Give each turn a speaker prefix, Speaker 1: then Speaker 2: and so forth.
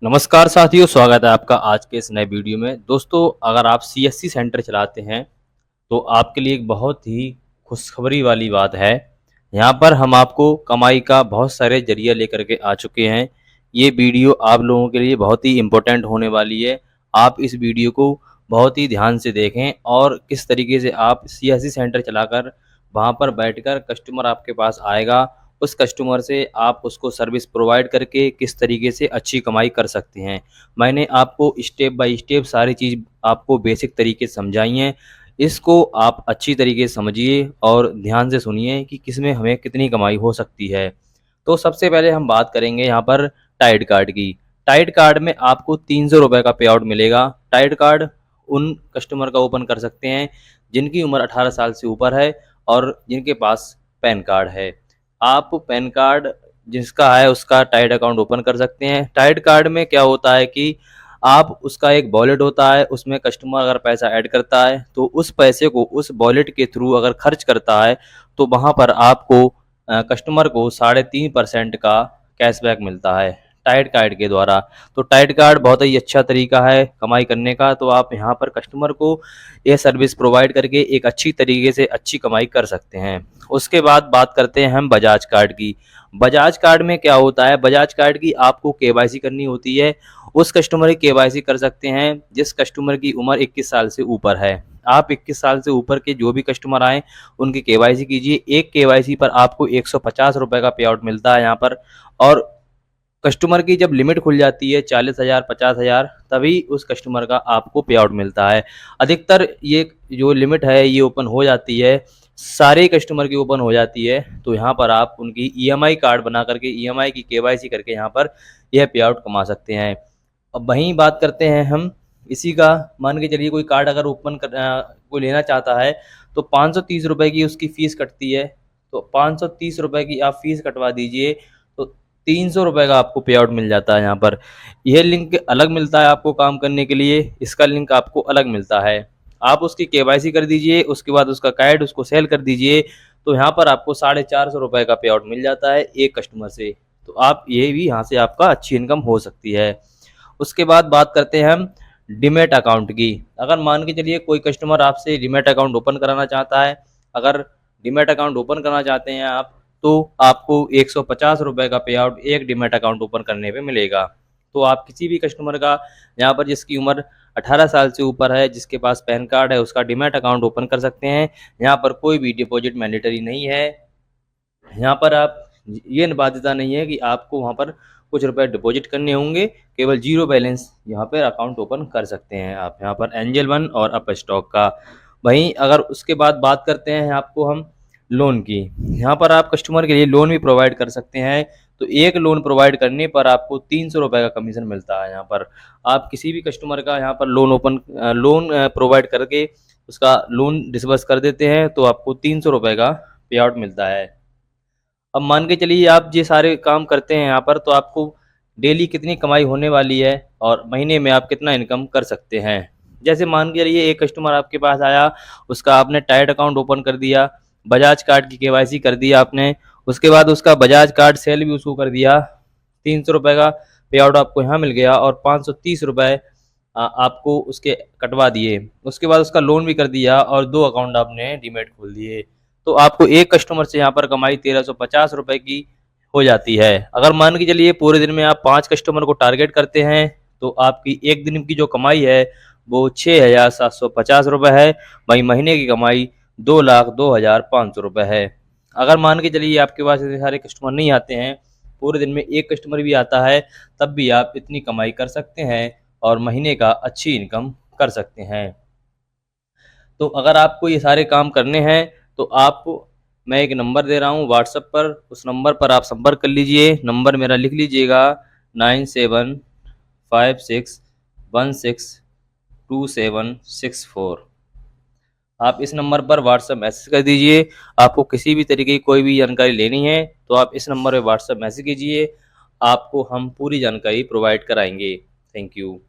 Speaker 1: नमस्कार साथियों, स्वागत है आपका आज के इस नए वीडियो में। दोस्तों, अगर आप सीएससी सेंटर चलाते हैं तो आपके लिए एक बहुत ही खुशखबरी वाली बात है। यहाँ पर हम आपको कमाई का बहुत सारे जरिया लेकर के आ चुके हैं। ये वीडियो आप लोगों के लिए बहुत ही इम्पोर्टेंट होने वाली है। आप इस वीडियो को बहुत ही ध्यान से देखें और किस तरीके से आप सीएससी सेंटर चलाकर वहाँ पर बैठकर कस्टमर आपके पास आएगा, उस कस्टमर से आप उसको सर्विस प्रोवाइड करके किस तरीके से अच्छी कमाई कर सकते हैं। मैंने आपको स्टेप बाय स्टेप सारी चीज़ आपको बेसिक तरीके से समझाई हैं। इसको आप अच्छी तरीके से समझिए और ध्यान से सुनिए कि किसमें हमें कितनी कमाई हो सकती है। तो सबसे पहले हम बात करेंगे यहाँ पर टाइड कार्ड की। टाइड कार्ड में आपको 300 रुपये का पे आउट मिलेगा। टाइड कार्ड उन कस्टमर का ओपन कर सकते हैं जिनकी उम्र 18 साल से ऊपर है और जिनके पास पैन कार्ड है। आप पैन कार्ड जिसका है उसका टाइड अकाउंट ओपन कर सकते हैं। टाइड कार्ड में क्या होता है कि आप उसका एक वॉलेट होता है, उसमें कस्टमर अगर पैसा ऐड करता है तो उस पैसे को उस वॉलेट के थ्रू अगर खर्च करता है तो वहाँ पर आपको कस्टमर को 3.5% का कैशबैक मिलता है टाइड कार्ड के द्वारा। तो टाइड कार्ड बहुत ही अच्छा तरीका है कमाई करने का। तो आप यहाँ पर कस्टमर को ये सर्विस प्रोवाइड करके एक अच्छी तरीके से अच्छी कमाई कर सकते हैं। उसके बाद बात करते हैं हम बजाज कार्ड की। बजाज कार्ड में क्या होता है, बजाज कार्ड की आपको केवाईसी करनी होती है। उस कस्टमर की केवाईसी कर सकते हैं जिस कस्टमर की उम्र 21 साल से ऊपर है। आप 21 साल से ऊपर के जो भी कस्टमर आए उनकी केवाईसी कीजिए। एक केवाईसी पर आपको 150 रुपये का पे आउट मिलता है यहाँ पर। और कस्टमर की जब लिमिट खुल जाती है 40,000 50,000 तभी उस कस्टमर का आपको पे आउट मिलता है। अधिकतर ये जो लिमिट है ये ओपन हो जाती है, सारे कस्टमर की ओपन हो जाती है। तो यहाँ पर आप उनकी ईएमआई कार्ड बना करके ईएमआई की केवाईसी करके यहाँ पर यह पे आउट कमा सकते हैं। अब वहीं बात करते हैं हम इसी का, मान के चलिए कोई कार्ड अगर ओपन कर कोई लेना चाहता है तो 530 रुपये की उसकी फ़ीस कटती है। तो 530 रुपये की आप फ़ीस कटवा दीजिए तो 300 रुपये का आपको पे आउट मिल जाता है यहाँ पर। यह लिंक अलग मिलता है आपको काम करने के लिए, इसका लिंक आपको अलग मिलता है। आप उसकी केवाईसी कर दीजिए, उसके बाद उसका कार्ड उसको सेल कर दीजिए तो यहाँ पर आपको 450 रुपये का पे आउट मिल जाता है एक कस्टमर से। तो आप ये भी यहाँ से आपका अच्छी इनकम हो सकती है। उसके बाद बात करते हैं हम डीमैट अकाउंट की। अगर मान के चलिए कोई कस्टमर आपसे डीमैट अकाउंट ओपन कराना चाहता है, अगर डीमैट अकाउंट ओपन करना चाहते हैं आप तो आपको 150 रुपये का पे आउट एक डीमैट अकाउंट ओपन करने पे मिलेगा। तो आप किसी भी कस्टमर का यहाँ पर जिसकी उम्र 18 साल से ऊपर है, जिसके पास पैन कार्ड है, उसका डीमैट अकाउंट ओपन कर सकते हैं। यहाँ पर कोई भी डिपॉजिट मैंडेटरी नहीं है। यहाँ पर आप ये बाध्यता नहीं है कि आपको वहाँ पर कुछ रुपए डिपॉजिट करने होंगे, केवल जीरो बैलेंस यहाँ पर अकाउंट ओपन कर सकते हैं आप यहाँ पर एंजल वन और अप स्टॉक का। वहीं अगर उसके बाद बात करते हैं आपको हम लोन की, यहाँ पर आप कस्टमर के लिए लोन भी प्रोवाइड कर सकते हैं। तो एक लोन प्रोवाइड करने पर आपको 300 रुपये का कमीशन मिलता है। यहाँ पर आप किसी भी कस्टमर का यहाँ पर लोन प्रोवाइड करके उसका लोन डिसबर्स कर देते हैं तो आपको 300 रुपये का पे आउट मिलता है। अब मान के चलिए आप ये सारे काम करते हैं यहाँ पर तो आपको डेली कितनी कमाई होने वाली है और महीने में आप कितना इनकम कर सकते हैं। जैसे मान के चलिए एक कस्टमर आपके पास आया, उसका आपने टाइड अकाउंट ओपन कर दिया, बजाज कार्ड की केवाईसी कर दिया आपने, उसके बाद उसका बजाज कार्ड सेल भी उसको कर दिया, 300 रुपये का पे आउट आपको यहाँ मिल गया और 530 रुपये आपको उसके कटवा दिए। उसके बाद उसका लोन भी कर दिया और 2 अकाउंट आपने डीमैट खोल दिए। तो आपको एक कस्टमर से यहाँ पर कमाई 1350 रुपये की हो जाती है। अगर मान के चलिए पूरे दिन में आप 5 कस्टमर को टारगेट करते हैं तो आपकी एक दिन की जो कमाई है वो 6,750 रुपये है। वहीं महीने की कमाई 2,02,500 रुपये है। अगर मान के चलिए आपके पास इतने सारे कस्टमर नहीं आते हैं, पूरे दिन में एक कस्टमर भी आता है, तब भी आप इतनी कमाई कर सकते हैं और महीने का अच्छी इनकम कर सकते हैं। तो अगर आपको ये सारे काम करने हैं तो आप मैं एक नंबर दे रहा हूँ व्हाट्सएप पर, उस नंबर पर आप संपर्क कर लीजिए। नंबर मेरा लिख लीजिएगा 9756162764। आप इस नंबर पर व्हाट्सएप मैसेज कर दीजिए। आपको किसी भी तरीके की कोई भी जानकारी लेनी है तो आप इस नंबर पर व्हाट्सएप मैसेज कीजिए, आपको हम पूरी जानकारी प्रोवाइड कराएंगे। Thank you.